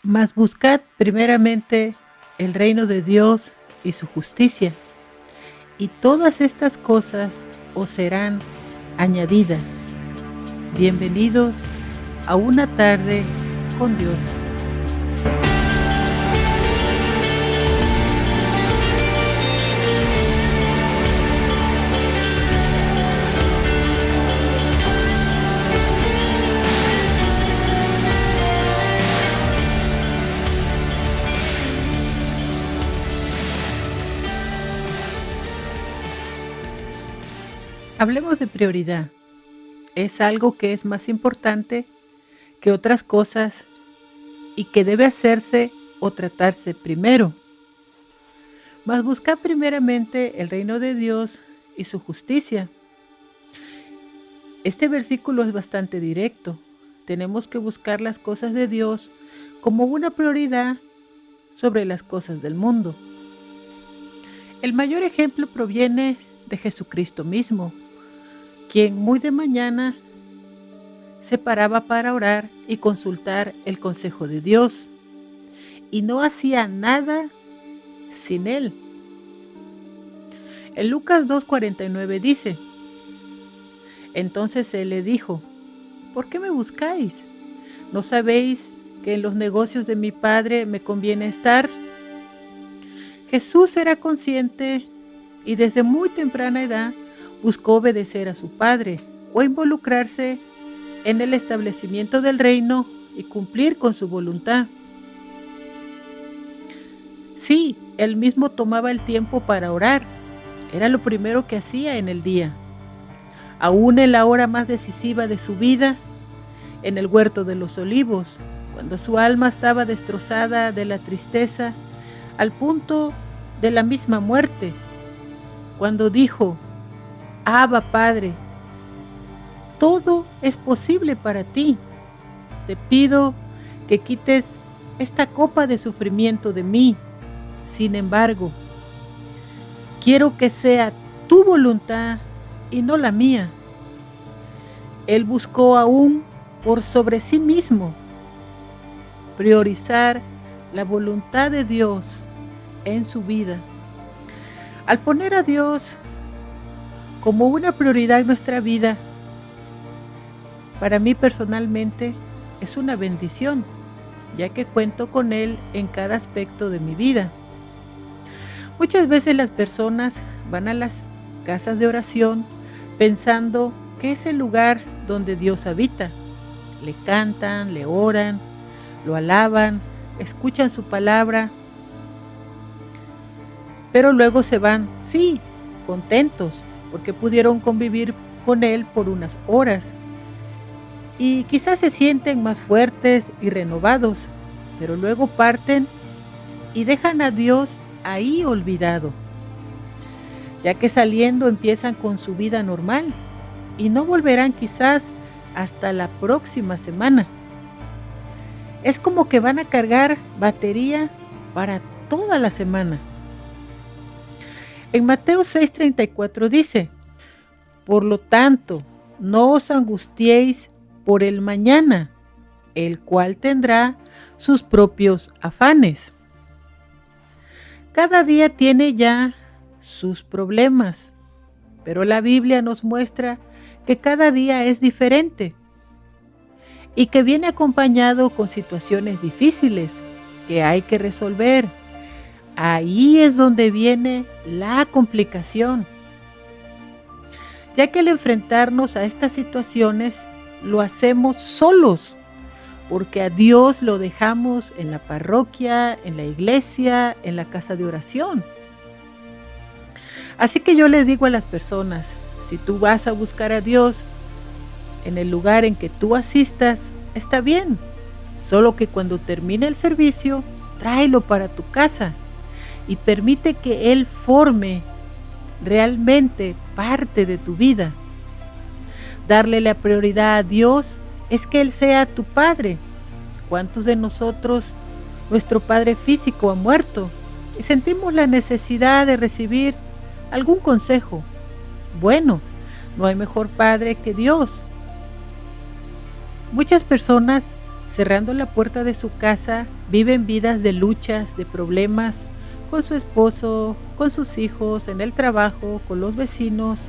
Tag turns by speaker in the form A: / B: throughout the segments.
A: Mas buscad primeramente el reino de Dios y su justicia, y todas estas cosas os serán añadidas. Bienvenidos a una tarde con Dios. Hablemos de prioridad. Es algo que es más importante que otras cosas y que debe hacerse o tratarse primero. Mas buscad primeramente el reino de Dios y su justicia. Este versículo es bastante directo. Tenemos que buscar las cosas de Dios como una prioridad sobre las cosas del mundo. El mayor ejemplo proviene de Jesucristo mismo, quien muy de mañana se paraba para orar y consultar el consejo de Dios, y no hacía nada sin él. En Lucas 2:49 dice: Entonces él le dijo: ¿Por qué me buscáis? ¿No sabéis que en los negocios de mi Padre me conviene estar? Jesús era consciente y desde muy temprana edad buscó obedecer a su Padre o involucrarse en el establecimiento del reino y cumplir con su voluntad. Sí, él mismo tomaba el tiempo para orar. Era lo primero que hacía en el día. Aún en la hora más decisiva de su vida, en el huerto de los olivos, cuando su alma estaba destrozada de la tristeza, al punto de la misma muerte, cuando dijo: Abba, Padre, todo es posible para ti. Te pido que quites esta copa de sufrimiento de mí. Sin embargo, quiero que sea tu voluntad y no la mía. Él buscó aún por sobre sí mismo priorizar la voluntad de Dios en su vida. Al poner a Dios como una prioridad en nuestra vida, para mí personalmente es una bendición, ya que cuento con Él en cada aspecto de mi vida. Muchas veces las personas van a las casas de oración pensando que es el lugar donde Dios habita. Le cantan, le oran, lo alaban, escuchan su palabra, pero luego se van, sí, contentos, porque pudieron convivir con Él por unas horas. Y quizás se sienten más fuertes y renovados, pero luego parten y dejan a Dios ahí olvidado, ya que saliendo empiezan con su vida normal y no volverán quizás hasta la próxima semana. Es como que van a cargar batería para toda la semana. En Mateo 6:34 dice: Por lo tanto, no os angustiéis por el mañana, el cual tendrá sus propios afanes. Cada día tiene ya sus problemas, pero la Biblia nos muestra que cada día es diferente y que viene acompañado con situaciones difíciles que hay que resolver. Ahí es donde viene la complicación, ya que al enfrentarnos a estas situaciones lo hacemos solos, porque a Dios lo dejamos en la parroquia, en la iglesia, en la casa de oración. Así que yo les digo a las personas: si tú vas a buscar a Dios en el lugar en que tú asistas, está bien, solo que cuando termine el servicio, tráelo para tu casa y permite que Él forme realmente parte de tu vida. Darle la prioridad a Dios es que Él sea tu Padre. ¿Cuántos de nosotros, nuestro Padre físico ha muerto y sentimos la necesidad de recibir algún consejo? Bueno, no hay mejor Padre que Dios. Muchas personas cerrando la puerta de su casa, viven vidas de luchas, de problemas, con su esposo, con sus hijos, en el trabajo, con los vecinos,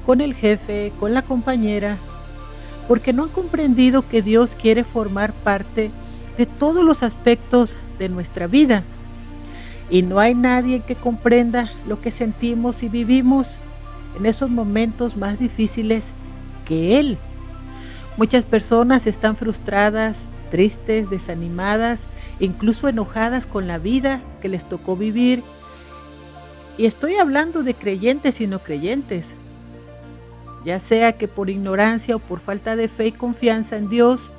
A: con el jefe, con la compañera, porque no han comprendido que Dios quiere formar parte de todos los aspectos de nuestra vida. Y no hay nadie que comprenda lo que sentimos y vivimos en esos momentos más difíciles que Él. Muchas personas están frustradas, tristes, desanimadas, incluso enojadas con la vida que les tocó vivir. Y estoy hablando de creyentes y no creyentes. Ya sea que por ignorancia o por falta de fe y confianza en Dios,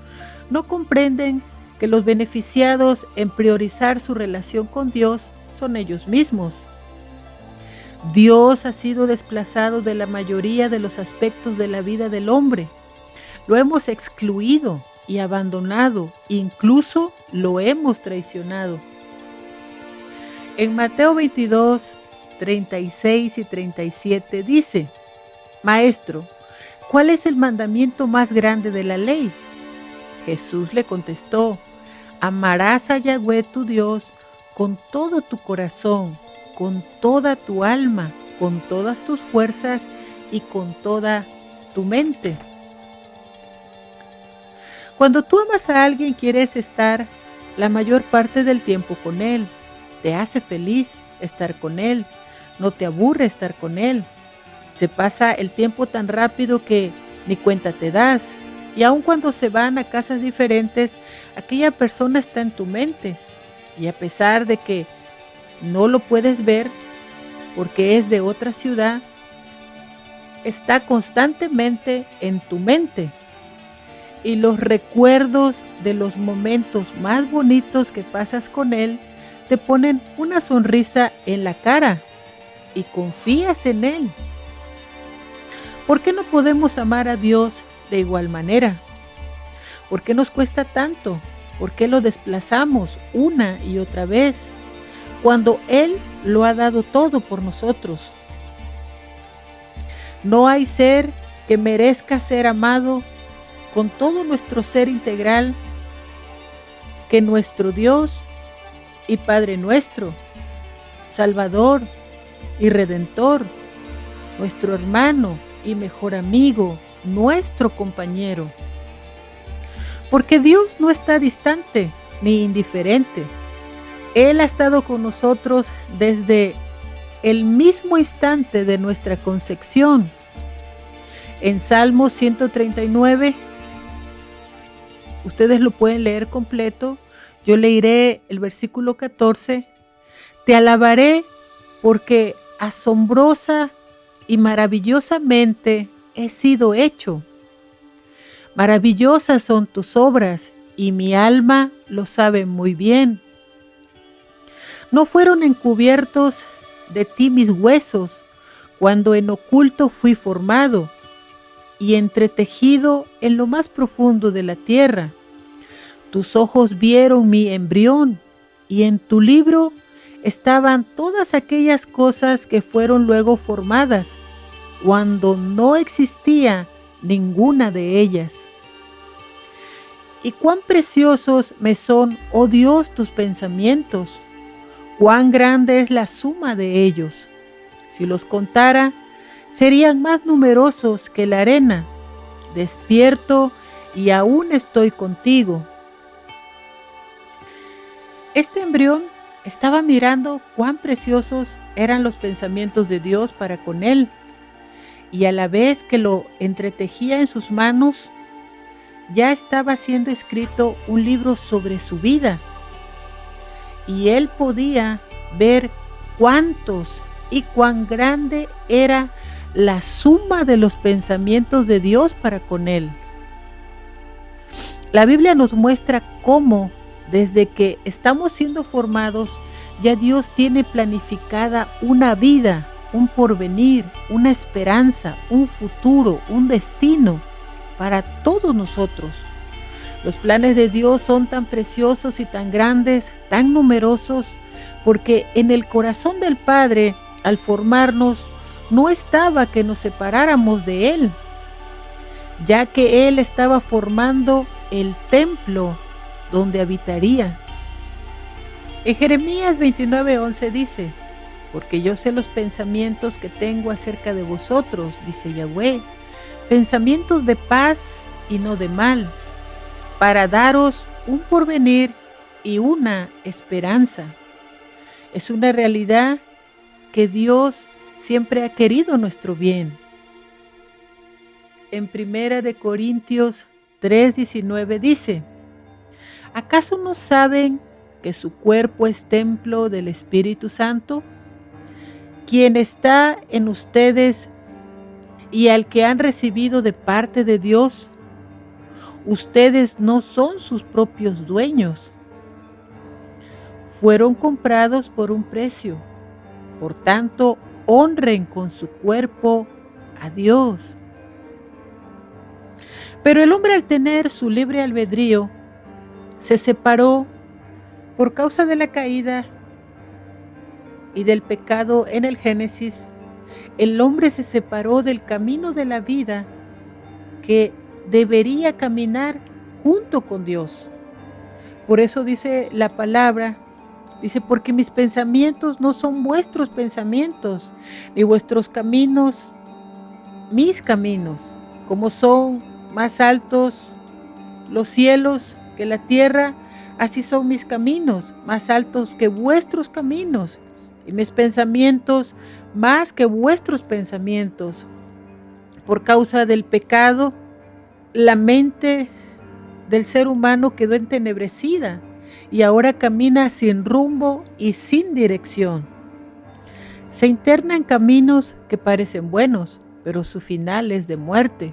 A: no comprenden que los beneficiados en priorizar su relación con Dios son ellos mismos. Dios ha sido desplazado de la mayoría de los aspectos de la vida del hombre. Lo hemos excluido y abandonado, incluso lo hemos traicionado. En Mateo 22, 36 y 37 dice: Maestro, ¿cuál es el mandamiento más grande de la ley? Jesús le contestó: amarás a Yahweh tu Dios con todo tu corazón, con toda tu alma, con todas tus fuerzas y con toda tu mente. Cuando tú amas a alguien, quieres estar la mayor parte del tiempo con él. Te hace feliz estar con él, no te aburre estar con él. Se pasa el tiempo tan rápido que ni cuenta te das. Y aun cuando se van a casas diferentes, aquella persona está en tu mente. Y a pesar de que no lo puedes ver porque es de otra ciudad, está constantemente en tu mente. Y los recuerdos de los momentos más bonitos que pasas con él te ponen una sonrisa en la cara y confías en él. ¿Por qué no podemos amar a Dios de igual manera? ¿Por qué nos cuesta tanto? ¿Por qué lo desplazamos una y otra vez cuando Él lo ha dado todo por nosotros? No hay ser que merezca ser amado con todo nuestro ser integral que nuestro Dios y Padre nuestro, Salvador y Redentor, nuestro hermano y mejor amigo, nuestro compañero. Porque Dios no está distante ni indiferente. Él ha estado con nosotros desde el mismo instante de nuestra concepción. En Salmos 139, ustedes lo pueden leer completo. Yo leeré el versículo 14. Te alabaré porque asombrosa y maravillosamente he sido hecho. Maravillosas son tus obras y mi alma lo sabe muy bien. No fueron encubiertos de ti mis huesos cuando en oculto fui formado y entretejido en lo más profundo de la tierra. Tus ojos vieron mi embrión y en tu libro estaban todas aquellas cosas que fueron luego formadas, cuando no existía ninguna de ellas. Y cuán preciosos me son, oh Dios, tus pensamientos, cuán grande es la suma de ellos. Si los contara, serían más numerosos que la arena. Despierto y aún estoy contigo. Este embrión estaba mirando cuán preciosos eran los pensamientos de Dios para con él, y a la vez que lo entretejía en sus manos, ya estaba siendo escrito un libro sobre su vida, y él podía ver cuántos y cuán grande era la suma de los pensamientos de Dios para con él. La Biblia nos muestra cómo desde que estamos siendo formados, ya Dios tiene planificada una vida, un porvenir, una esperanza, un futuro, un destino para todos nosotros. Los planes de Dios son tan preciosos y tan grandes, tan numerosos, porque en el corazón del Padre, al formarnos, no estaba que nos separáramos de Él, ya que Él estaba formando el templo ¿dónde habitaría? En Jeremías 29:11 dice: porque yo sé los pensamientos que tengo acerca de vosotros, dice Yahweh, pensamientos de paz y no de mal, para daros un porvenir y una esperanza. Es una realidad que Dios siempre ha querido nuestro bien. En 1 Corintios 3:19 dice: ¿acaso no saben que su cuerpo es templo del Espíritu Santo, quien está en ustedes y al que han recibido de parte de Dios? Ustedes no son sus propios dueños. Fueron comprados por un precio. Por tanto, honren con su cuerpo a Dios. Pero el hombre, al tener su libre albedrío, se separó por causa de la caída y del pecado en el Génesis. El hombre se separó del camino de la vida que debería caminar junto con Dios. Por eso dice la palabra, dice: porque mis pensamientos no son vuestros pensamientos, ni vuestros caminos mis caminos. Como son más altos los cielos que la tierra, así son mis caminos, más altos que vuestros caminos, y mis pensamientos más que vuestros pensamientos. Por causa del pecado, la mente del ser humano quedó entenebrecida y ahora camina sin rumbo y sin dirección. Se interna en caminos que parecen buenos, pero su final es de muerte.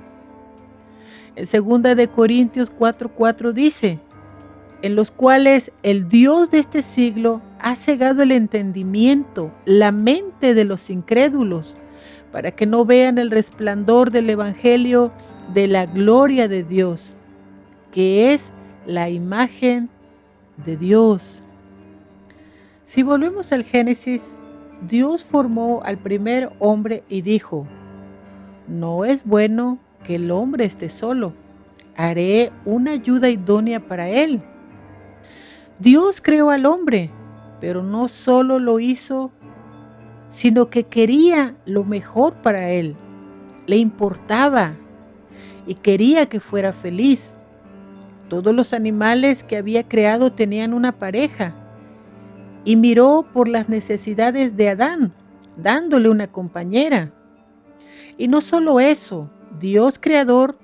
A: En 2 Corintios 4:4 dice: en los cuales el Dios de este siglo ha cegado el entendimiento, la mente de los incrédulos, para que no vean el resplandor del evangelio de la gloria de Dios, que es la imagen de Dios. Si volvemos al Génesis, Dios formó al primer hombre y dijo: no es bueno que el hombre esté solo, haré una ayuda idónea para él. Dios creó al hombre, pero no solo lo hizo, sino que quería lo mejor para él. Le importaba y quería que fuera feliz. Todos los animales que había creado tenían una pareja, y miró por las necesidades de Adán, dándole una compañera. Y no solo eso, Dios creador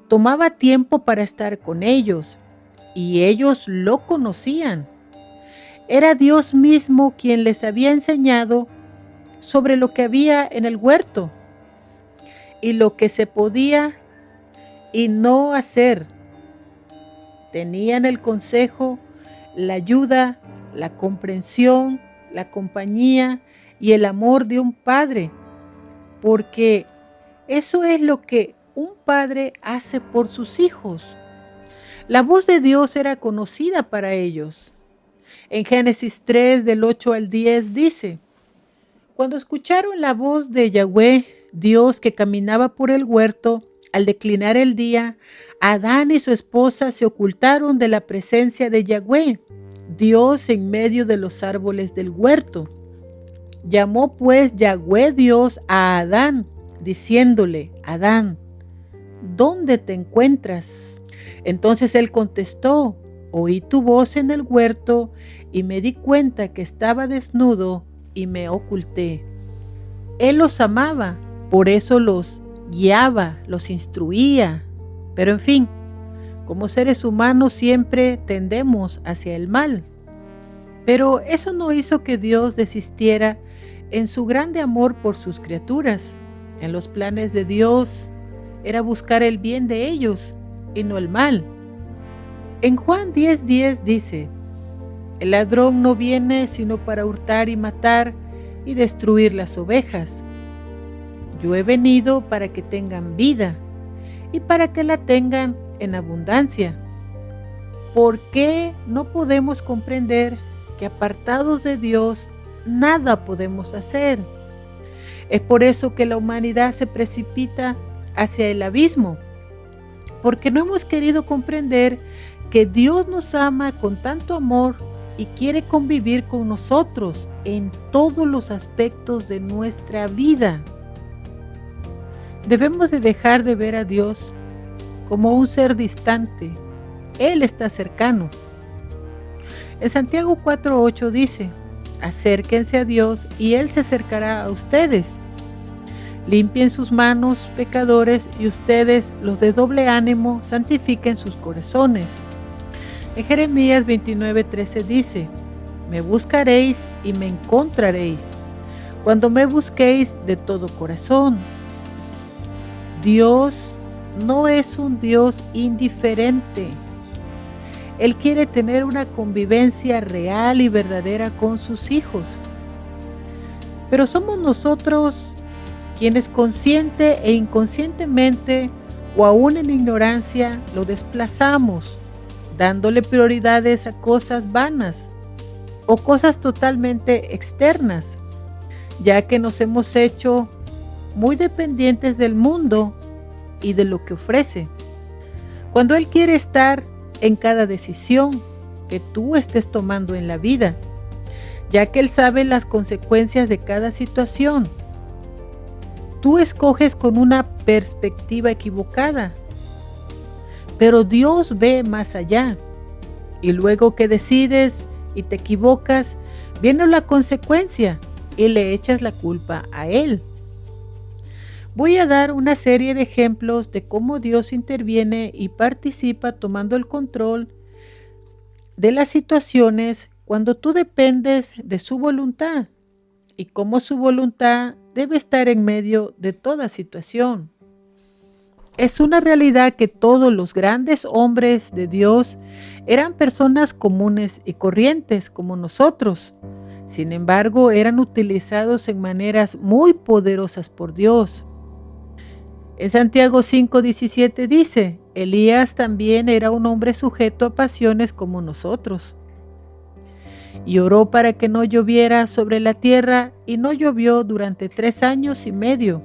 A: tomaba tiempo para estar con ellos, y ellos lo conocían. Era Dios mismo quien les había enseñado sobre lo que había en el huerto y lo que se podía y no hacer. Tenían el consejo, la ayuda, la comprensión, la compañía y el amor de un padre, porque eso es lo que un padre hace por sus hijos. La voz de Dios era conocida para ellos. En Génesis 3, del 8 al 10 dice: cuando escucharon la voz de Yahweh, Dios, que caminaba por el huerto, al declinar el día, Adán y su esposa se ocultaron de la presencia de Yahweh, Dios, en medio de los árboles del huerto. Llamó pues Yahweh Dios a Adán, diciéndole: Adán, ¿dónde te encuentras? Entonces él contestó: oí tu voz en el huerto y me di cuenta que estaba desnudo y me oculté. Él los amaba, por eso los guiaba, los instruía. Pero en fin, como seres humanos siempre tendemos hacia el mal. Pero eso no hizo que Dios desistiera en su grande amor por sus criaturas. En los planes de Dios era buscar el bien de ellos y no el mal. En Juan 10:10 dice: el ladrón no viene sino para hurtar y matar y destruir las ovejas. Yo he venido para que tengan vida y para que la tengan en abundancia. ¿Por qué no podemos comprender que apartados de Dios nada podemos hacer? Es por eso que la humanidad se precipita hacia el abismo, porque no hemos querido comprender porque Dios nos ama con tanto amor y quiere convivir con nosotros en todos los aspectos de nuestra vida. Debemos de dejar de ver a Dios como un ser distante. Él está cercano. En Santiago 4:8 dice: acérquense a Dios y Él se acercará a ustedes. Limpien sus manos, pecadores, y ustedes, los de doble ánimo, santifiquen sus corazones. En Jeremías 29:13 dice: me buscaréis y me encontraréis, cuando me busquéis de todo corazón. Dios no es un Dios indiferente. Él quiere tener una convivencia real y verdadera con sus hijos. Pero somos nosotros quienes consciente e inconscientemente o aún en ignorancia lo desplazamos, dándole prioridades a cosas vanas o cosas totalmente externas, ya que nos hemos hecho muy dependientes del mundo y de lo que ofrece. Cuando Él quiere estar en cada decisión que tú estés tomando en la vida, ya que Él sabe las consecuencias de cada situación. Tú escoges con una perspectiva equivocada, pero Dios ve más allá. Y luego que decides y te equivocas, viene la consecuencia y le echas la culpa a Él. Voy a dar una serie de ejemplos de cómo Dios interviene y participa tomando el control de las situaciones cuando tú dependes de su voluntad y cómo su voluntad debe estar en medio de toda situación. Es una realidad que todos los grandes hombres de Dios eran personas comunes y corrientes como nosotros. Sin embargo, eran utilizados en maneras muy poderosas por Dios. En Santiago 5:17 dice: Elías también era un hombre sujeto a pasiones como nosotros. Y oró para que no lloviera sobre la tierra, y no llovió durante 3 años y medio.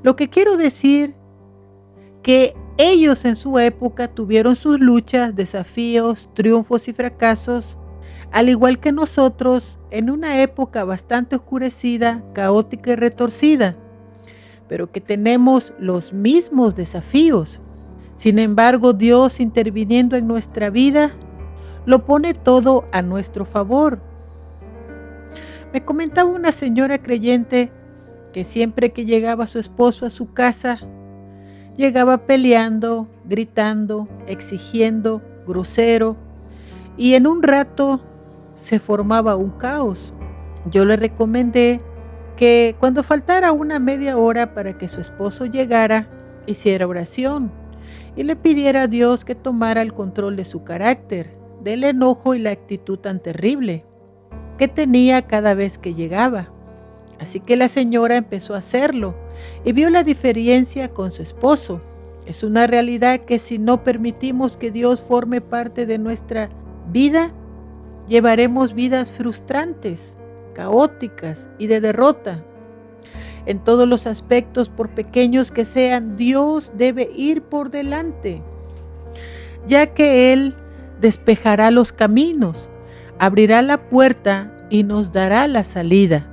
A: Lo que quiero decir, que ellos en su época tuvieron sus luchas, desafíos, triunfos y fracasos, al igual que nosotros, en una época bastante oscurecida, caótica y retorcida, pero que tenemos los mismos desafíos. Sin embargo, Dios, interviniendo en nuestra vida, lo pone todo a nuestro favor. Me comentaba una señora creyente que siempre que llegaba su esposo a su casa, llegaba peleando, gritando, exigiendo, grosero, y en un rato se formaba un caos. Yo le recomendé que cuando faltara una media hora para que su esposo llegara, hiciera oración y le pidiera a Dios que tomara el control de su carácter, del enojo y la actitud tan terrible que tenía cada vez que llegaba. Así que la señora empezó a hacerlo y vio la diferencia con su esposo. Es una realidad que si no permitimos que Dios forme parte de nuestra vida, llevaremos vidas frustrantes, caóticas y de derrota. En todos los aspectos, por pequeños que sean, Dios debe ir por delante, ya que Él despejará los caminos, abrirá la puerta y nos dará la salida.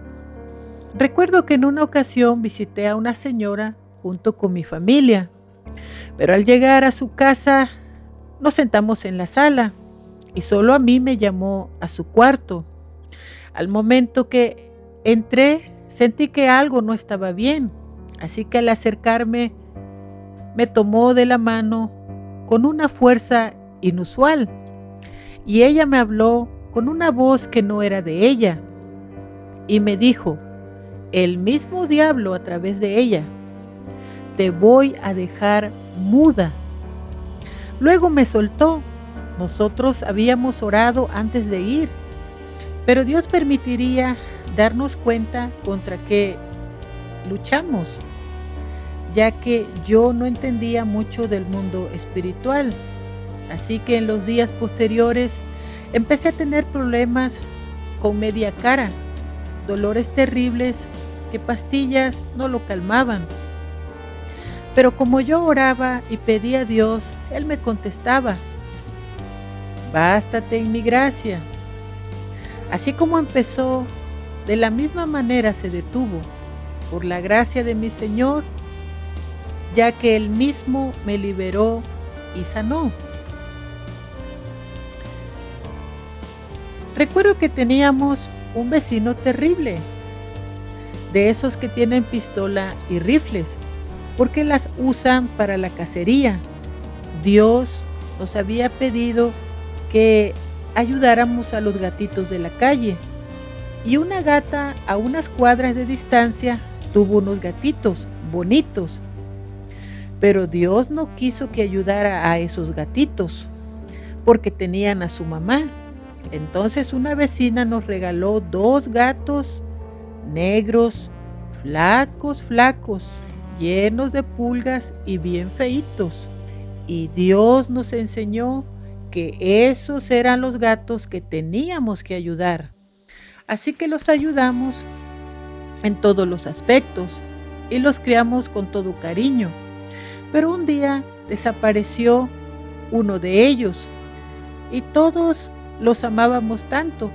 A: Recuerdo que en una ocasión visité a una señora junto con mi familia, pero al llegar a su casa nos sentamos en la sala y solo a mí me llamó a su cuarto. Al momento que entré, sentí que algo no estaba bien, así que al acercarme me tomó de la mano con una fuerza inusual y ella me habló con una voz que no era de ella y me dijo, el mismo diablo a través de ella: te voy a dejar muda. Luego me soltó. Nosotros habíamos orado antes de ir, pero Dios permitiría darnos cuenta contra qué luchamos, ya que yo no entendía mucho del mundo espiritual. Así que en los días posteriores empecé a tener problemas con media cara, dolores terribles que pastillas no lo calmaban. Pero como yo oraba y pedía a Dios, Él me contestaba bástate en mi gracia. Así como empezó, de la misma manera se detuvo, por la gracia de mi Señor, ya que Él mismo me liberó y sanó. Recuerdo que teníamos un vecino terrible, de esos que tienen pistola y rifles, porque las usan para la cacería. Dios nos había pedido que ayudáramos a los gatitos de la calle, y una gata a unas cuadras de distancia tuvo unos gatitos bonitos, pero Dios no quiso que ayudara a esos gatitos, porque tenían a su mamá. Entonces una vecina nos regaló 2 gatos negros, flacos, llenos de pulgas y bien feitos. Y Dios nos enseñó que esos eran los gatos que teníamos que ayudar. Así que los ayudamos en todos los aspectos y los criamos con todo cariño. Pero un día desapareció uno de ellos y todos los amábamos tanto.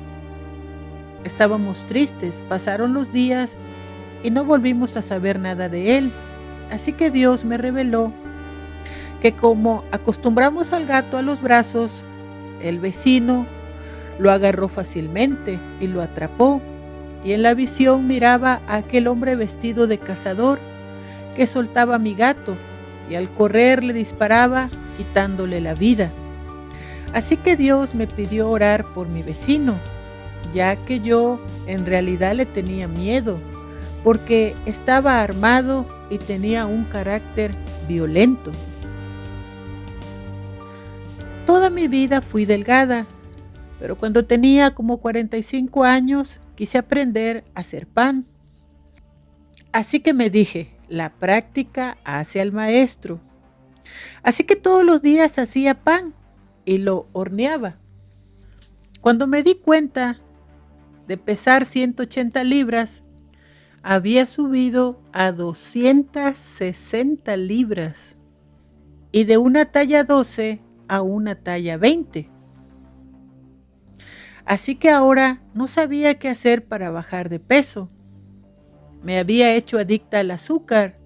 A: Estábamos tristes, pasaron los días y no volvimos a saber nada de él. Así que Dios me reveló que como acostumbramos al gato a los brazos, el vecino lo agarró fácilmente y lo atrapó. Y en la visión miraba a aquel hombre vestido de cazador que soltaba a mi gato y al correr le disparaba quitándole la vida. Así que Dios me pidió orar por mi vecino, ya que yo en realidad le tenía miedo, porque estaba armado y tenía un carácter violento. Toda mi vida fui delgada, pero cuando tenía como 45 años quise aprender a hacer pan. Así que me dije, la práctica hace al maestro. Así que todos los días hacía pan y lo horneaba. Cuando me di cuenta de pesar 180 libras, había subido a 260 libras y de una talla 12 a una talla 20. Así que ahora no sabía qué hacer para bajar de peso. Me había hecho adicta al azúcar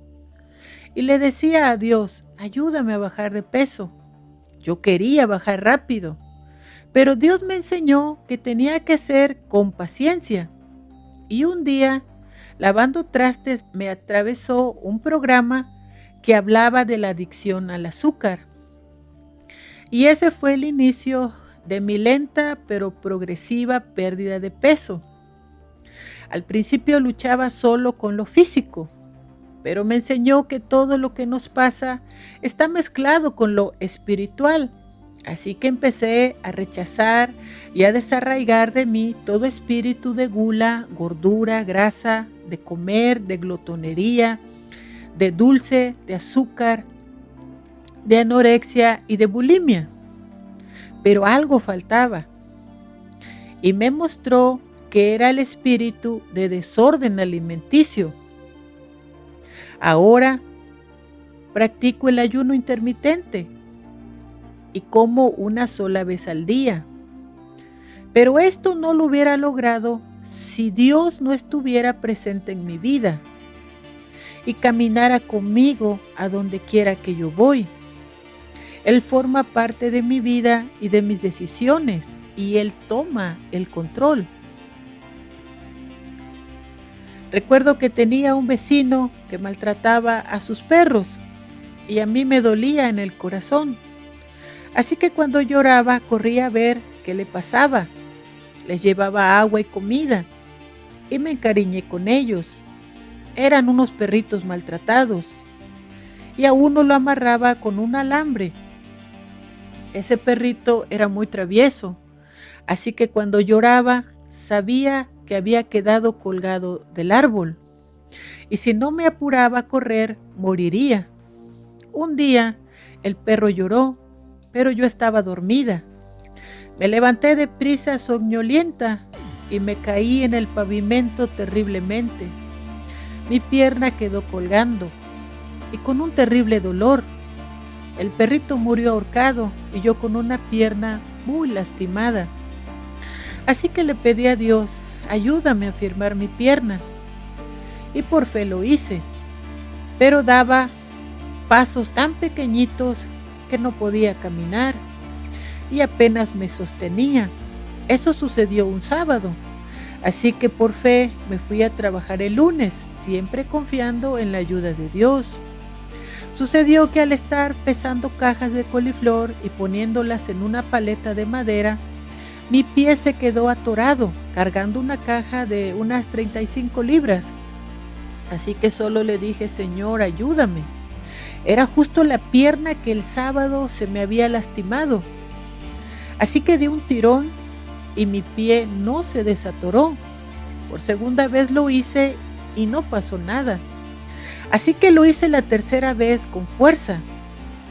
A: y le decía a Dios, ayúdame a bajar de peso. Yo quería bajar rápido, pero Dios me enseñó que tenía que ser con paciencia. Y un día, lavando trastes, me atravesó un programa que hablaba de la adicción al azúcar. Y ese fue el inicio de mi lenta pero progresiva pérdida de peso. Al principio luchaba solo con lo físico, pero me enseñó que todo lo que nos pasa está mezclado con lo espiritual. Así que empecé a rechazar y a desarraigar de mí todo espíritu de gula, gordura, grasa, de comer, de glotonería, de dulce, de azúcar, de anorexia y de bulimia. Pero algo faltaba y me mostró que era el espíritu de desorden alimenticio. Ahora practico el ayuno intermitente y como una sola vez al día. Pero esto no lo hubiera logrado si Dios no estuviera presente en mi vida y caminara conmigo a donde quiera que yo voy. Él forma parte de mi vida y de mis decisiones y Él toma el control. Recuerdo que tenía un vecino que maltrataba a sus perros y a mí me dolía en el corazón. Así que cuando lloraba corría a ver qué le pasaba. Les llevaba agua y comida y me encariñé con ellos. Eran unos perritos maltratados y a uno lo amarraba con un alambre. Ese perrito era muy travieso, así que cuando lloraba sabía que había quedado colgado del árbol y si no me apuraba a correr moriría. Un día el perro lloró, pero yo estaba dormida. Me levanté deprisa soñolienta y me caí en el pavimento terriblemente. Mi pierna quedó colgando y con un terrible dolor. El perrito murió ahorcado y yo con una pierna muy lastimada. Así que le pedí a Dios, ayúdame a firmar mi pierna. Y por fe lo hice, pero daba pasos tan pequeñitos que no podía caminar y apenas me sostenía. Eso sucedió un sábado, así que por fe me fui a trabajar el lunes, siempre confiando en la ayuda de Dios. Sucedió que al estar pesando cajas de coliflor y poniéndolas en una paleta de madera, mi pie se quedó atorado, cargando una caja de unas 35 libras. Así que solo le dije, Señor, ayúdame. Era justo la pierna que el sábado se me había lastimado. Así que di un tirón y mi pie no se desatoró. Por segunda vez lo hice y no pasó nada. Así que lo hice la tercera vez con fuerza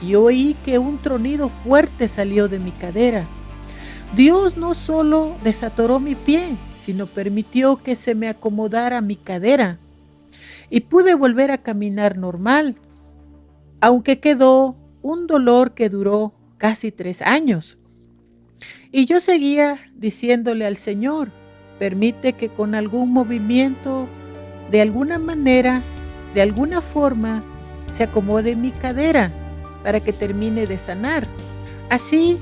A: y oí que un tronido fuerte salió de mi cadera. Dios no solo desatoró mi pie, sino permitió que se me acomodara mi cadera y pude volver a caminar normal, aunque quedó un dolor que duró casi 3 años. Y yo seguía diciéndole al Señor, permite que con algún movimiento, de alguna manera, de alguna forma, se acomode mi cadera para que termine de sanar. Así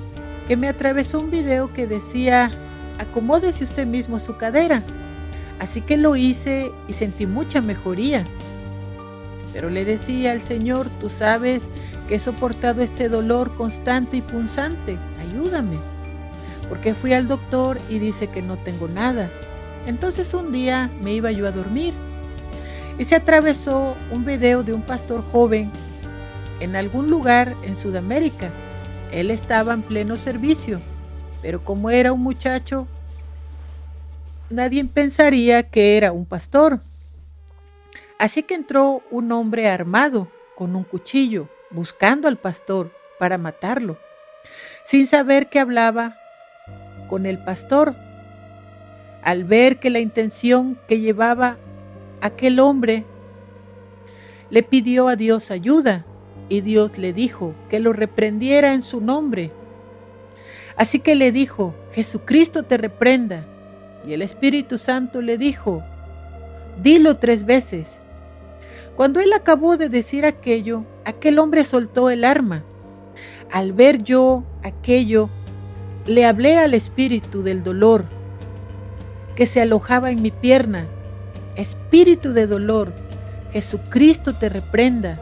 A: que me atravesó un video que decía, acomódese usted mismo su cadera. Así que lo hice y sentí mucha mejoría. Pero le decía al Señor, tú sabes que he soportado este dolor constante y punzante, ayúdame. Porque fui al doctor y dice que no tengo nada. Entonces un día me iba yo a dormir y se atravesó un video de un pastor joven en algún lugar en Sudamérica. Él estaba en pleno servicio, pero como era un muchacho, nadie pensaría que era un pastor. Así que entró un hombre armado con un cuchillo, buscando al pastor para matarlo, sin saber que hablaba con el pastor. Al ver que la intención que llevaba aquel hombre, le pidió a Dios ayuda y Dios le dijo que lo reprendiera en su nombre. Así que le dijo, Jesucristo te reprenda. Y el Espíritu Santo le dijo, dilo 3 veces. Cuando él acabó de decir aquello, aquel hombre soltó el arma. Al ver yo aquello, le hablé al espíritu del dolor que se alojaba en mi pierna. Espíritu de dolor, Jesucristo te reprenda.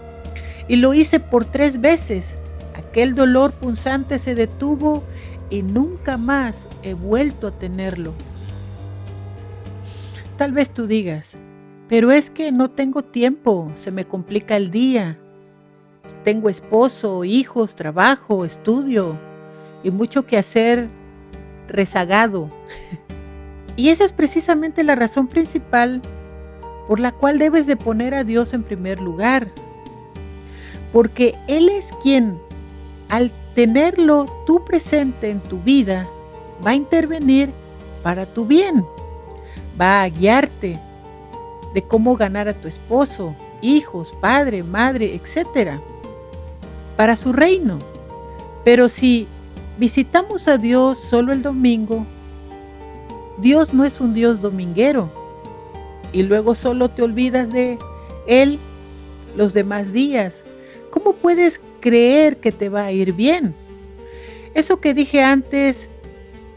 A: Y lo hice por 3 veces. Aquel dolor punzante se detuvo y nunca más he vuelto a tenerlo. Tal vez tú digas, pero es que no tengo tiempo, se me complica el día. Tengo esposo, hijos, trabajo, estudio y mucho que hacer rezagado. Y esa es precisamente la razón principal por la cual debes de poner a Dios en primer lugar. Porque Él es quien, al tenerlo tú presente en tu vida, va a intervenir para tu bien. Va a guiarte de cómo ganar a tu esposo, hijos, padre, madre, etc. para su reino. Pero si visitamos a Dios solo el domingo, Dios no es un Dios dominguero y luego solo te olvidas de Él los demás días. ¿Cómo puedes creer que te va a ir bien? Eso que dije antes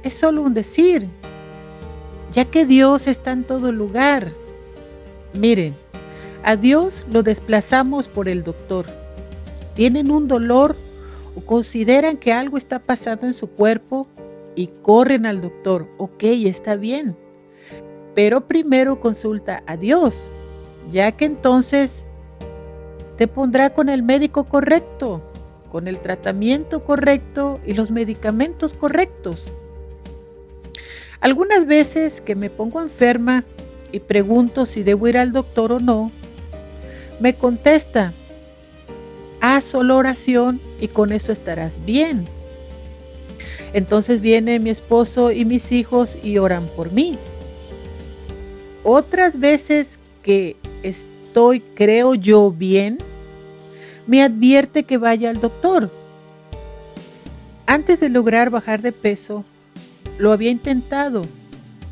A: es solo un decir, ya que Dios está en todo lugar. Miren, a Dios lo desplazamos por el doctor. Tienen un dolor o consideran que algo está pasando en su cuerpo y corren al doctor. Ok, está bien. Pero primero consulta a Dios, ya que entonces te pondrá con el médico correcto, con el tratamiento correcto y los medicamentos correctos. Algunas veces que me pongo enferma y pregunto si debo ir al doctor o no, me contesta, haz solo oración y con eso estarás bien. Entonces viene mi esposo y mis hijos y oran por mí. Otras veces que estoy, creo yo, bien, me advierte que vaya al doctor. Antes de lograr bajar de peso, lo había intentado,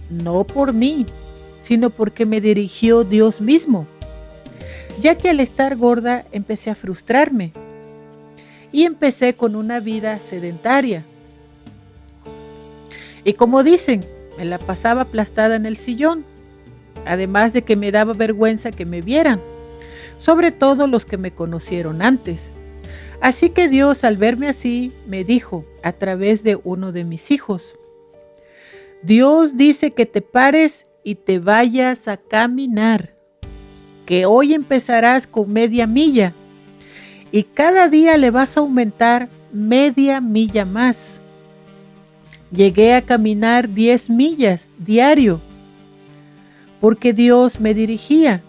A: no por mí, sino porque me dirigió Dios mismo, ya que al estar gorda empecé a frustrarme y empecé con una vida sedentaria. Y como dicen, me la pasaba aplastada en el sillón, además de que me daba vergüenza que me vieran, sobre todo los que me conocieron antes. Así que Dios, al verme así, me dijo a través de uno de mis hijos: Dios dice que te pares y te vayas a caminar, que hoy empezarás con media milla y cada día le vas a aumentar media milla más. Llegué a caminar 10 millas diario porque Dios me dirigía,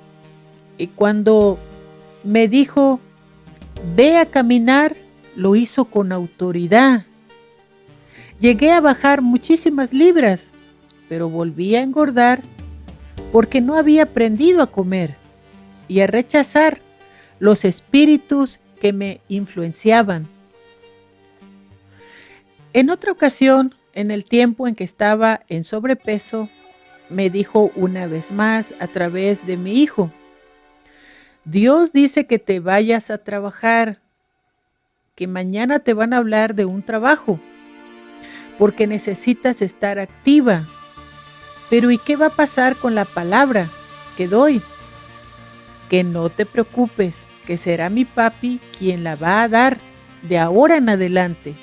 A: y cuando me dijo ve a caminar, lo hizo con autoridad. Llegué a bajar muchísimas libras, pero volví a engordar porque no había aprendido a comer y a rechazar los espíritus que me influenciaban. En otra ocasión, en el tiempo en que estaba en sobrepeso, me dijo una vez más a través de mi hijo: Dios dice que te vayas a trabajar, que mañana te van a hablar de un trabajo, porque necesitas estar activa. Pero ¿y qué va a pasar con la palabra que doy? Que no te preocupes, que será mi papi quien la va a dar de ahora en adelante.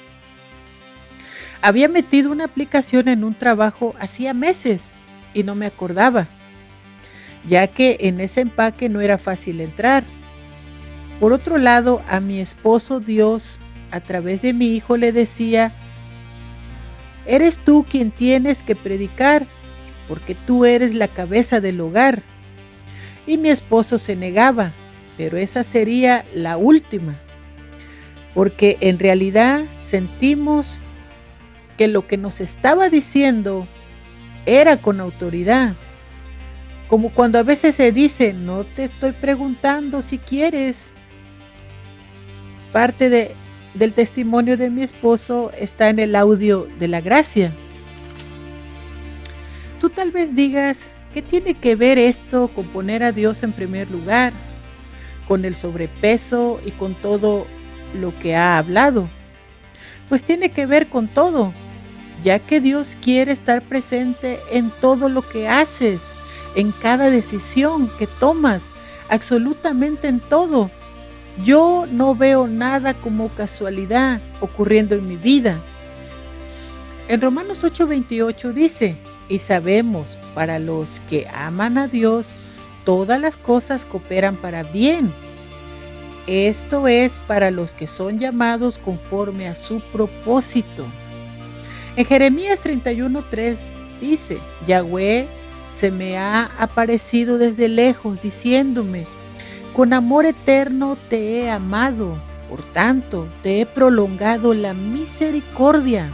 A: Había metido una aplicación en un trabajo hacía meses y no me acordaba, ya que en ese empaque no era fácil entrar. Por otro lado, a mi esposo Dios, a través de mi hijo, le decía: eres tú quien tienes que predicar, porque tú eres la cabeza del hogar. Y mi esposo se negaba, pero esa sería la última, porque en realidad sentimos que lo que nos estaba diciendo era con autoridad. Como cuando a veces se dice: no te estoy preguntando si quieres. Parte del testimonio de mi esposo está en el audio de la gracia. Tú tal vez digas: ¿qué tiene que ver esto con poner a Dios en primer lugar, con el sobrepeso y con todo lo que ha hablado? Pues tiene que ver con todo, ya que Dios quiere estar presente en todo lo que haces, en cada decisión que tomas, absolutamente en todo. Yo no veo nada como casualidad ocurriendo en mi vida. En Romanos 8:28 dice: y sabemos, para los que aman a Dios, todas las cosas cooperan para bien. Esto es para los que son llamados conforme a su propósito. En Jeremías 31:3 dice: Yahweh se me ha aparecido desde lejos, diciéndome: con amor eterno te he amado, por tanto te he prolongado la misericordia.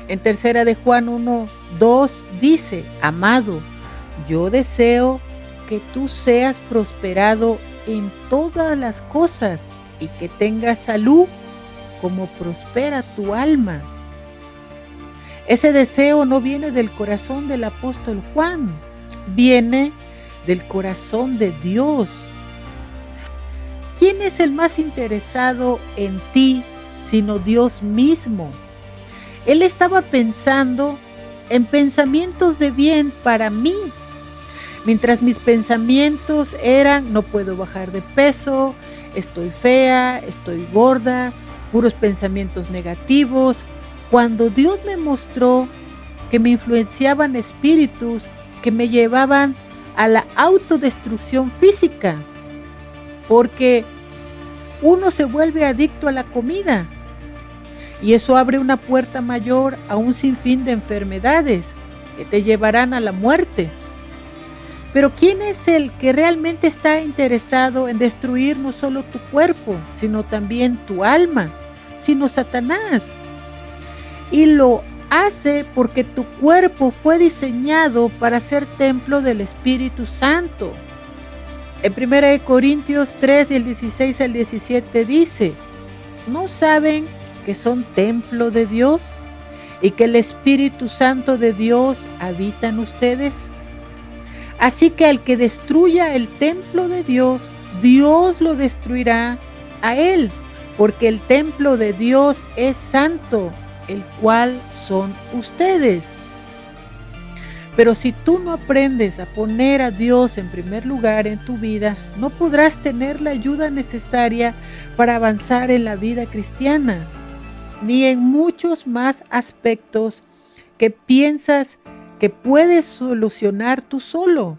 A: En tercera de Juan 1:2 dice: amado, yo deseo que tú seas prosperado en todas las cosas y que tengas salud como prospera tu alma. Ese deseo no viene del corazón del apóstol Juan, viene del corazón de Dios. ¿Quién es el más interesado en ti sino Dios mismo? Él estaba pensando en pensamientos de bien para mí, mientras mis pensamientos eran: no puedo bajar de peso, estoy fea, estoy gorda, puros pensamientos negativos. Cuando Dios me mostró que me influenciaban espíritus que me llevaban a la autodestrucción física, porque uno se vuelve adicto a la comida y eso abre una puerta mayor a un sinfín de enfermedades que te llevarán a la muerte. Pero ¿quién es el que realmente está interesado en destruir no solo tu cuerpo, sino también tu alma? Sino Satanás. Y lo hace porque tu cuerpo fue diseñado para ser templo del Espíritu Santo. En 1 Corintios 3, del 16 al 17 dice: ¿no saben que son templo de Dios y que el Espíritu Santo de Dios habita en ustedes? Así que al que destruya el templo de Dios, Dios lo destruirá a él, porque el templo de Dios es santo, el cual son ustedes. Pero si tú no aprendes a poner a Dios en primer lugar en tu vida, no podrás tener la ayuda necesaria para avanzar en la vida cristiana, ni en muchos más aspectos que piensas que puedes solucionar tú solo.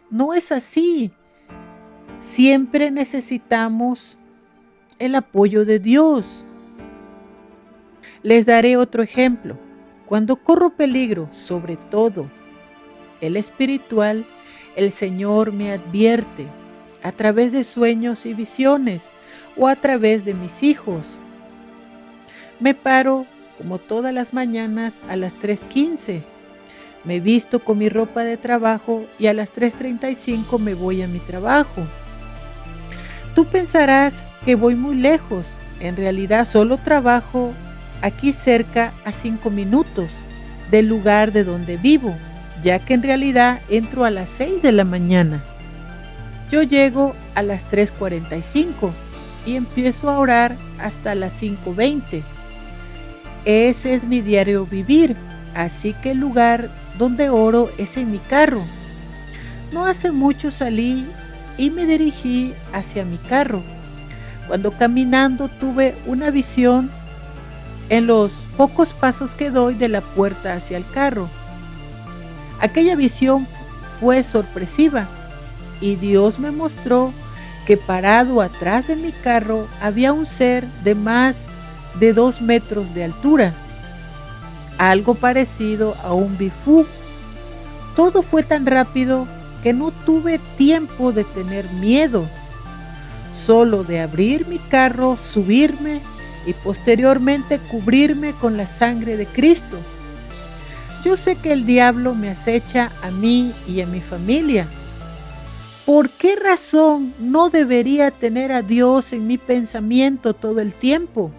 A: No es así. Siempre necesitamos el apoyo de Dios. Les daré otro ejemplo. Cuando corro peligro, sobre todo el espiritual, el Señor me advierte a través de sueños y visiones o a través de mis hijos. Me paro como todas las mañanas a las 3:15. Me visto con mi ropa de trabajo y a las 3:35 me voy a mi trabajo. Tú pensarás que voy muy lejos. En realidad solo trabajo aquí cerca a 5 minutos del lugar de donde vivo, ya que en realidad entro a las 6 de la mañana. Yo llego a las 3:45 y empiezo a orar hasta las 5:20. Ese es mi diario vivir, así que el lugar donde oro es en mi carro. No hace mucho salí y me dirigí hacia mi carro. Cuando caminando tuve una visión en los pocos pasos que doy de la puerta hacia el carro. Aquella visión fue sorpresiva y Dios me mostró que parado atrás de mi carro había un ser de más de 2 metros de altura, algo parecido a un bifú. Todo fue tan rápido que no tuve tiempo de tener miedo, solo de abrir mi carro, subirme y posteriormente cubrirme con la sangre de Cristo. Yo sé que el diablo me acecha a mí y a mi familia. ¿Por qué razón no debería tener a Dios en mi pensamiento todo el tiempo?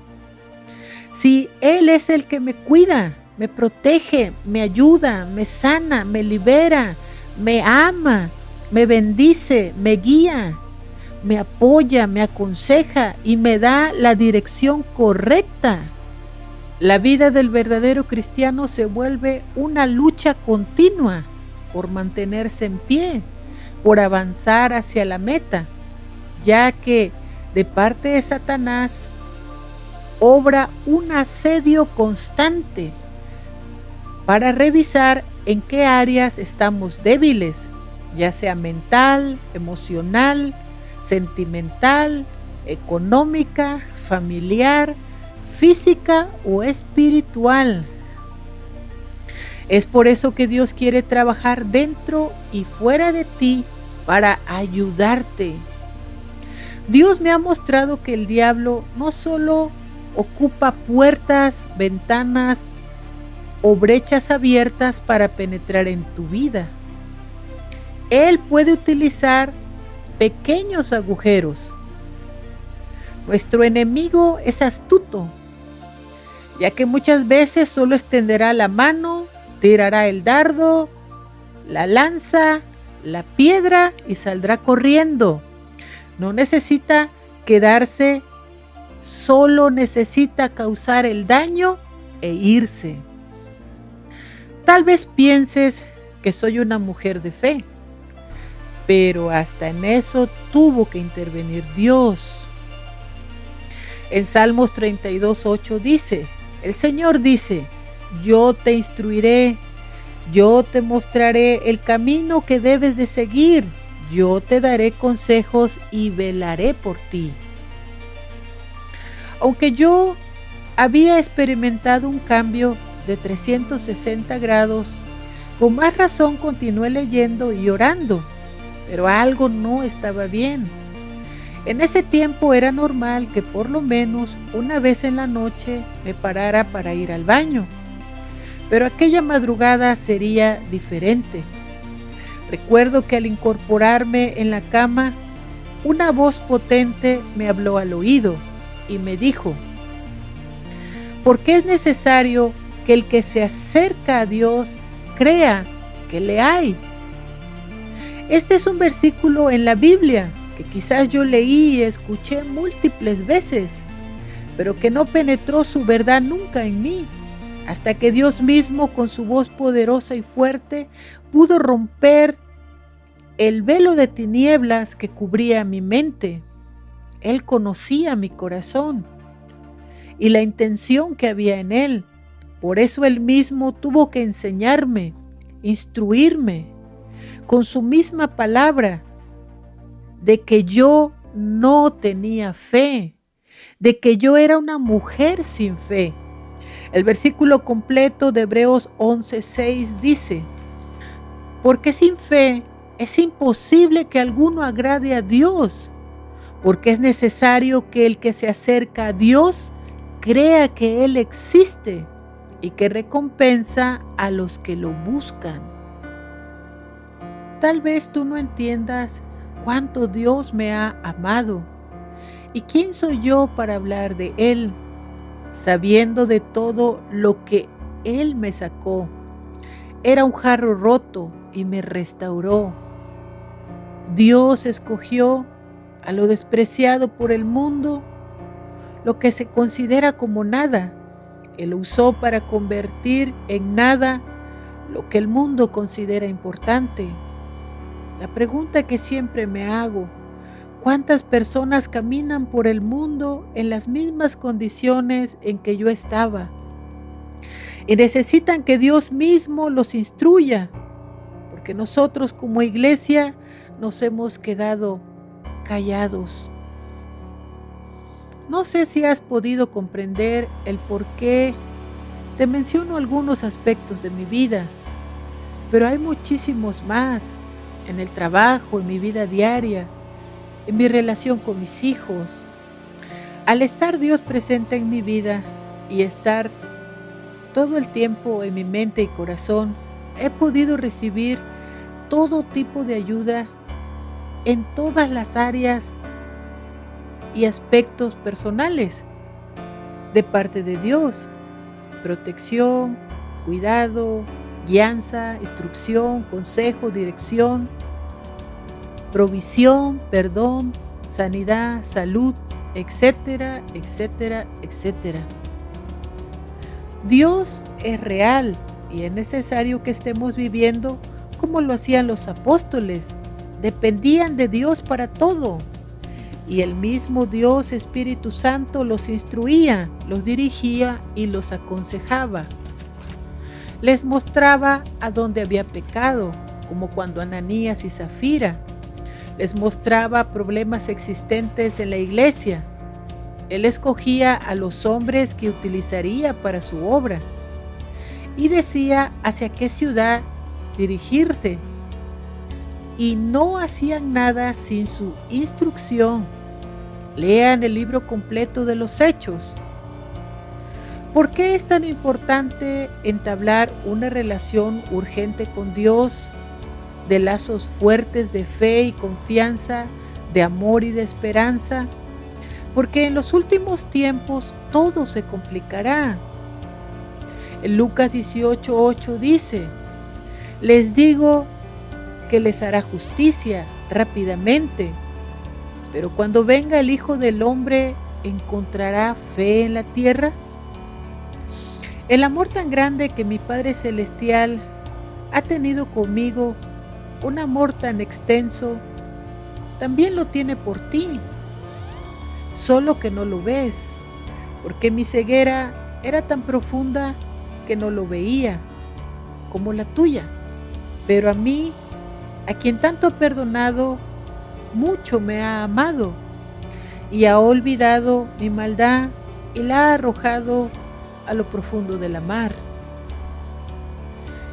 A: Si Él es el que me cuida, me protege, me ayuda, me sana, me libera, me ama, me bendice, me guía, me apoya, me aconseja y me da la dirección correcta. La vida del verdadero cristiano se vuelve una lucha continua por mantenerse en pie, por avanzar hacia la meta, ya que de parte de Satanás obra un asedio constante para revisar en qué áreas estamos débiles, ya sea mental, emocional, sentimental, económica, familiar, física o espiritual. Es por eso que Dios quiere trabajar dentro y fuera de ti para ayudarte. Dios me ha mostrado que el diablo no solo ocupa puertas, ventanas o brechas abiertas para penetrar en tu vida. Él puede utilizar pequeños agujeros. Nuestro enemigo es astuto, ya que muchas veces solo extenderá la mano, tirará el dardo, la lanza, la piedra y saldrá corriendo. No necesita quedarse, solo necesita causar el daño e irse. Tal vez pienses que soy una mujer de fe, pero hasta en eso tuvo que intervenir Dios. En Salmos 32:8 dice, el Señor dice, yo te instruiré, yo te mostraré el camino que debes de seguir, yo te daré consejos y velaré por ti. Aunque yo había experimentado un cambio de 360 grados, con más razón continué leyendo y orando, pero algo no estaba bien. En ese tiempo era normal que por lo menos una vez en la noche me parara para ir al baño, pero aquella madrugada sería diferente. Recuerdo que al incorporarme en la cama, una voz potente me habló al oído y me dijo, porque es necesario que el que se acerca a Dios crea que le hay. Este es un versículo en la Biblia que quizás yo leí y escuché múltiples veces, pero que no penetró su verdad nunca en mí, hasta que Dios mismo, con su voz poderosa y fuerte, pudo romper el velo de tinieblas que cubría mi mente. Él conocía mi corazón y la intención que había en él. Por eso él mismo tuvo que enseñarme, instruirme, con su misma palabra, de que yo no tenía fe, de que yo era una mujer sin fe. El versículo completo de Hebreos 11:6 dice: porque sin fe es imposible que alguno agrade a Dios, porque es necesario que el que se acerca a Dios crea que Él existe y que recompensa a los que lo buscan. Tal vez tú no entiendas cuánto Dios me ha amado y quién soy yo para hablar de Él, sabiendo de todo lo que Él me sacó. Era un jarro roto y me restauró. Dios escogió a lo despreciado por el mundo, lo que se considera como nada. Él lo usó para convertir en nada lo que el mundo considera importante. La pregunta que siempre me hago: ¿cuántas personas caminan por el mundo en las mismas condiciones en que yo estaba? Y necesitan que Dios mismo los instruya, porque nosotros como iglesia nos hemos quedado callados. No sé si has podido comprender el por qué te menciono algunos aspectos de mi vida, pero hay muchísimos más, en el trabajo, en mi vida diaria, en mi relación con mis hijos. Al estar Dios presente en mi vida y estar todo el tiempo en mi mente y corazón, he podido recibir todo tipo de ayuda en todas las áreas y aspectos personales de parte de Dios: protección, cuidado, guianza, instrucción, consejo, dirección, provisión, perdón, sanidad, salud, etcétera, etcétera, etcétera. Dios es real y es necesario que estemos viviendo como lo hacían los apóstoles. Dependían de Dios para todo. Y el mismo Dios Espíritu Santo los instruía, los dirigía y los aconsejaba. Les mostraba a dónde había pecado, como cuando Ananías y Zafira. Les mostraba problemas existentes en la iglesia. Él escogía a los hombres que utilizaría para su obra y decía hacia qué ciudad dirigirse. Y no hacían nada sin su instrucción. Lean el libro completo de los Hechos. ¿Por qué es tan importante entablar una relación urgente con Dios, de lazos fuertes de fe y confianza, de amor y de esperanza? Porque en los últimos tiempos todo se complicará. En Lucas 18:8 dice: les digo que les hará justicia rápidamente, pero cuando venga el Hijo del Hombre, ¿encontrará fe en la tierra? El amor tan grande que mi Padre Celestial ha tenido conmigo, un amor tan extenso, también lo tiene por ti, solo que no lo ves, porque mi ceguera era tan profunda que no lo veía, como la tuya. Pero a mí, a quien tanto ha perdonado, mucho me ha amado y ha olvidado mi maldad y la ha arrojado a lo profundo de la mar.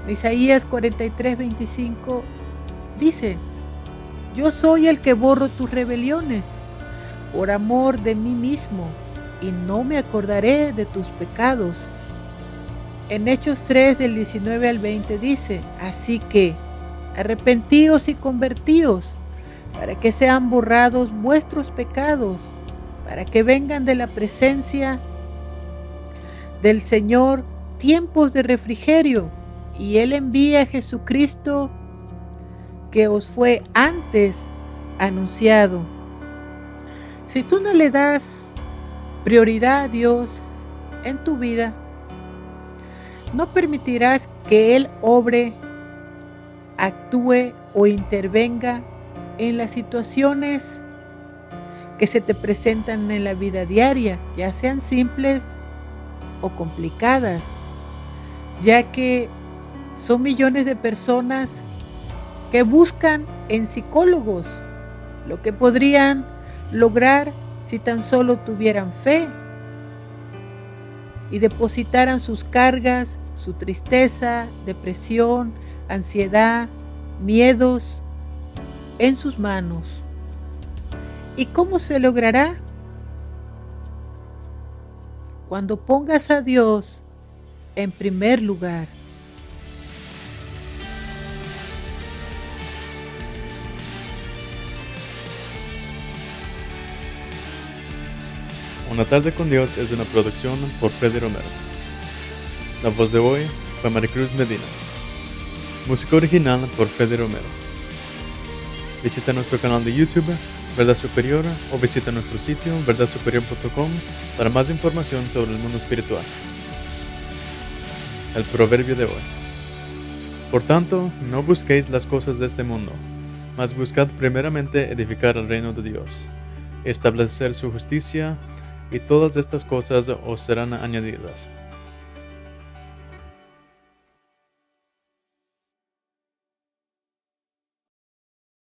A: En Isaías 43:25 dice: yo soy el que borro tus rebeliones por amor de mí mismo, y no me acordaré de tus pecados. En Hechos 3 del 19 al 20 dice: así que arrepentíos y convertíos, para que sean borrados vuestros pecados, para que vengan de la presencia del Señor tiempos de refrigerio, y Él envía a Jesucristo que os fue antes anunciado. Si tú no le das prioridad a Dios en tu vida, no permitirás que Él obre, actúe o intervenga en las situaciones que se te presentan en la vida diaria, ya sean simples o complicadas, ya que son millones de personas que buscan en psicólogos lo que podrían lograr si tan solo tuvieran fe y depositaran sus cargas, su tristeza, depresión, ansiedad, miedos en sus manos. ¿Y cómo se logrará? Cuando pongas a Dios en primer lugar.
B: Una tarde con Dios es una producción por Freddy Romero. La voz de hoy fue Maricruz Medina. Música original por Freddy Romero. Visita nuestro canal de YouTube, Verdad Superior, o visita nuestro sitio, verdadsuperior.com, para más información sobre el mundo espiritual. El proverbio de hoy. Por tanto, no busquéis las cosas de este mundo, mas buscad primeramente edificar el reino de Dios, establecer su justicia, y todas estas cosas os serán añadidas.